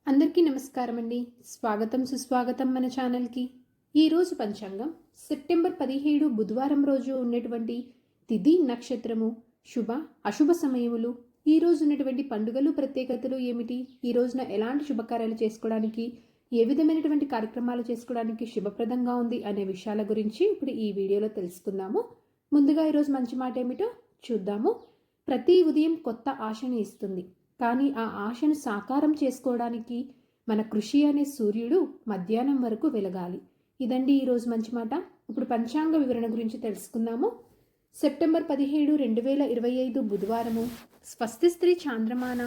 అందరికీ నమస్కారం అండి. స్వాగతం సుస్వాగతం మన ఛానల్కి. ఈరోజు పంచాంగం సెప్టెంబర్ 17 బుధవారం రోజు ఉన్నటువంటి తిథి నక్షత్రము, శుభ అశుభ సమయములు, ఈ రోజు ఉన్నటువంటి పండుగలు ప్రత్యేకతలు ఏమిటి, ఈ రోజున ఎలాంటి శుభకార్యాలు చేసుకోవడానికి, ఏ విధమైనటువంటి కార్యక్రమాలు చేసుకోవడానికి శుభప్రదంగా ఉంది అనే విషయాల గురించి ఇప్పుడు ఈ వీడియోలో తెలుసుకుందాము. ముందుగా ఈరోజు మంచి మాట ఏమిటో చూద్దాము. ప్రతి ఉదయం కొత్త ఆశని ఇస్తుంది, కానీ ఆ ఆశను సాకారం చేసుకోవడానికి మన కృషి అనే సూర్యుడు మధ్యాహ్నం వరకు వెలగాలి. ఇదండి ఈరోజు మంచి మాట. ఇప్పుడు పంచాంగ వివరణ గురించి తెలుసుకుందాము. సెప్టెంబర్ 17, 2025 బుధవారము, స్వస్తి స్త్రీ చాంద్రమాన,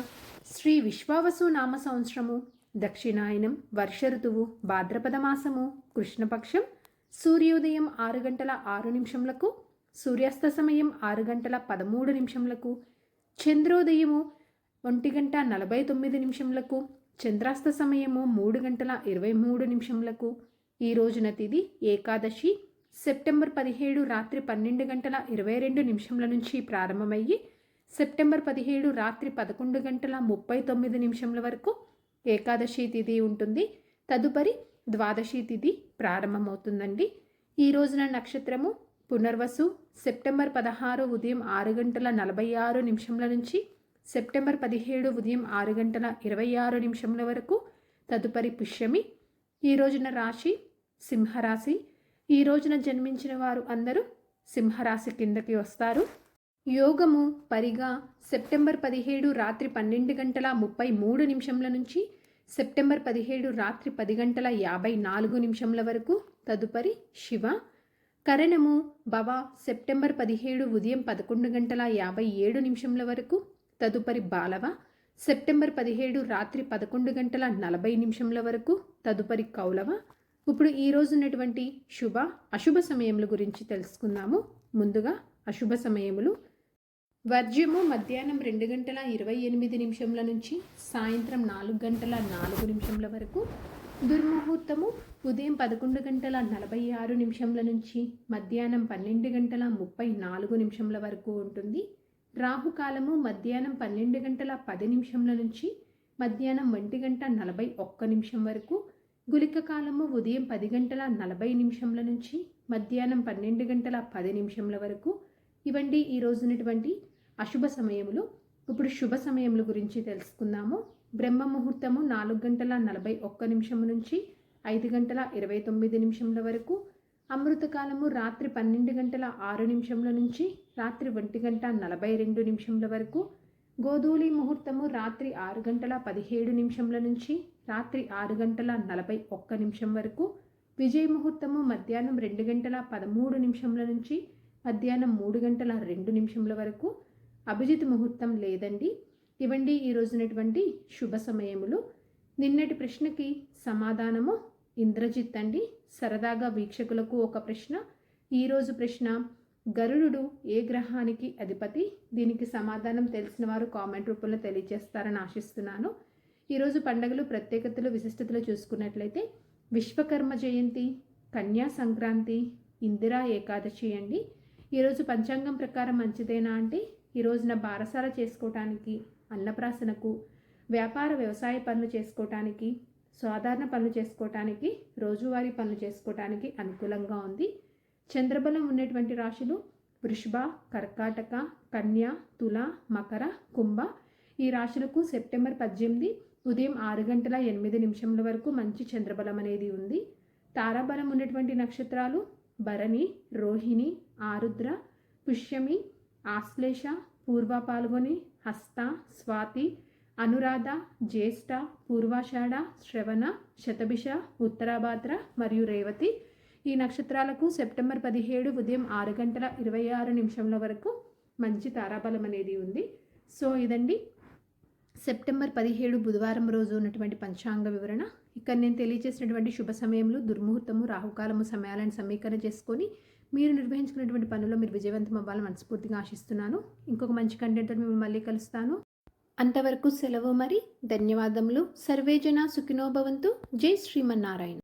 శ్రీ విశ్వావసు నామ సంవత్సరము, దక్షిణాయనం, వర్ష ఋతువు, భాద్రపద మాసము, కృష్ణపక్షం, సూర్యోదయం 6 గంటల 6 నిమిషములకు, సూర్యాస్త సమయం 6 గంటల 13 నిమిషములకు, చంద్రోదయము 1 గంట 49 నిమిషములకు, చంద్రాస్త సమయము 3 గంటల 23 నిమిషములకు. ఈ రోజున తిథి ఏకాదశి. సెప్టెంబర్ 17 రాత్రి 12 గంటల 22 నిమిషముల నుంచి ప్రారంభమయ్యి సెప్టెంబర్ 17 రాత్రి 11 గంటల 39 నిమిషముల వరకు ఏకాదశి తిథి ఉంటుంది. తదుపరి ద్వాదశి తిథి ప్రారంభమవుతుందండి. ఈ రోజున నక్షత్రము పునర్వసు. సెప్టెంబర్ 16 ఉదయం 6 గంటల 46 నిమిషముల నుంచి సెప్టెంబర్ 17 ఉదయం 6 గంటల 26 నిమిషముల వరకు. తదుపరి పుష్యమి. ఈ రోజున రాశి సింహరాశి. ఈ రోజున జన్మించిన వారు అందరూ సింహరాశి కిందకి వస్తారు. యోగము పరిగా సెప్టెంబర్ 17 రాత్రి 12 గంటల 33 నిమిషముల నుంచి సెప్టెంబర్ 17 రాత్రి 10 గంటల 54 నిమిషముల వరకు. తదుపరి శివ. కరణము భవ సెప్టెంబర్ 17 ఉదయం 11 గంటల 57 నిమిషముల వరకు. తదుపరి బాలవ సెప్టెంబర్ 17 రాత్రి 11 గంటల 40 నిమిషముల వరకు. తదుపరి కౌలవ. ఇప్పుడు ఈ రోజు ఉన్నటువంటి శుభ అశుభ సమయముల గురించి తెలుసుకుందాము. ముందుగా అశుభ సమయములు. వర్జ్యము మధ్యాహ్నం 2 గంటల 28 నిమిషముల నుంచి సాయంత్రం 4 గంటల 4 నిమిషముల వరకు. దుర్ముహూర్తము ఉదయం 11 గంటల 46 నిమిషముల నుంచి మధ్యాహ్నం 12 గంటల 34 నిమిషముల వరకు ఉంటుంది. రాహుకాలము మధ్యాహ్నం 12 గంటల 10 నిమిషముల నుంచి మధ్యాహ్నం 1 గంట 41 నిమిషం వరకు. గుళిక కాలము ఉదయం 10 గంటల 40 నిమిషముల నుంచి మధ్యాహ్నం 12 గంటల 10 నిమిషముల వరకు. ఇవండి ఈ రోజునటువంటి అశుభ సమయములు. ఇప్పుడు శుభ సమయముల గురించి తెలుసుకుందాము. బ్రహ్మ ముహూర్తము 4 గంటల 41 నిమిషము నుంచి 5 గంటల 29 నిమిషముల వరకు. అమృతకాలము రాత్రి 12 గంటల 6 నిమిషముల నుంచి రాత్రి 1 గంట 42 నిమిషముల వరకు. గోధూళి ముహూర్తము రాత్రి 6 గంటల 17 నిమిషముల నుంచి రాత్రి 6 గంటల 41 నిమిషం వరకు. విజయ ముహూర్తము మధ్యాహ్నం 2 గంటల 13 నిమిషముల నుంచి మధ్యాహ్నం 3 గంటల 2 నిమిషముల వరకు. అభిజిత్ ముహూర్తం లేదండి. ఇవండి ఈ రోజునటువంటి శుభ సమయములు. నిన్నటి ప్రశ్నకి సమాధానము ఇంద్రజిత్ అండి. సరదాగా వీక్షకులకు ఒక ప్రశ్న. ఈరోజు ప్రశ్న, గరుడు ఏ గ్రహానికి అధిపతి? దీనికి సమాధానం తెలిసిన వారు కామెంట్ రూపంలో తెలియజేస్తారని ఆశిస్తున్నాను. ఈరోజు పండుగలు ప్రత్యేకతలు విశిష్టతలు చూసుకున్నట్లయితే విశ్వకర్మ జయంతి, కన్యా సంక్రాంతి, ఇందిరా ఏకాదశి అండి. ఈరోజు పంచాంగం ప్రకారం మంచిదేనా అంటే ఈ రోజున బారసాల చేసుకోవటానికి, అన్నప్రాసనకు, వ్యాపార వ్యవసాయ పనులు చేసుకోవటానికి, సాధారణ పనులు చేసుకోవటానికి, రోజువారీ పనులు చేసుకోవటానికి అనుకూలంగా ఉంది. చంద్రబలం ఉన్నటువంటి రాశులు వృషభ, కర్కాటక, కన్య, తుల, మకర, కుంభ. ఈ రాశులకు సెప్టెంబర్ 18 ఉదయం 6 గంటల 8 నిమిషముల వరకు మంచి చంద్రబలం అనేది ఉంది. తారాబలం ఉన్నటువంటి నక్షత్రాలు భరణి, రోహిణి, ఆరుద్ర, పుష్యమి, ఆశ్లేష, పూర్వ పాల్గొని, హస్త, స్వాతి, అనురాధ, జ్యేష్ఠ, పూర్వాషాఢ, శ్రవణ, శతభిష, ఉత్తరాభాద్ర మరియు రేవతి. ఈ నక్షత్రాలకు సెప్టెంబర్ 17 ఉదయం 6 గంటల 26 నిమిషముల వరకు మంచి తారాబలం అనేది ఉంది. సో ఇదండి సెప్టెంబర్ 17 బుధవారం రోజు ఉన్నటువంటి పంచాంగ వివరణ. ఇక్కడ నేను తెలియజేసినటువంటి శుభ సమయంలో దుర్ముహూర్తము, రాహుకాలము సమయాలను సమీకరణ చేసుకొని మీరు నిర్వహించుకున్నటువంటి పనుల్లో మీరు విజయవంతం అవ్వాలని మనస్ఫూర్తిగా ఆశిస్తున్నాను. ఇంకొక మంచి కంటెంట్తో మేము మళ్ళీ కలుస్తాను. అంతవరకు సెలవు మరి. ధన్యవాదములు. సర్వేజన సుఖినో భవంతు. జై శ్రీమన్నారాయణ.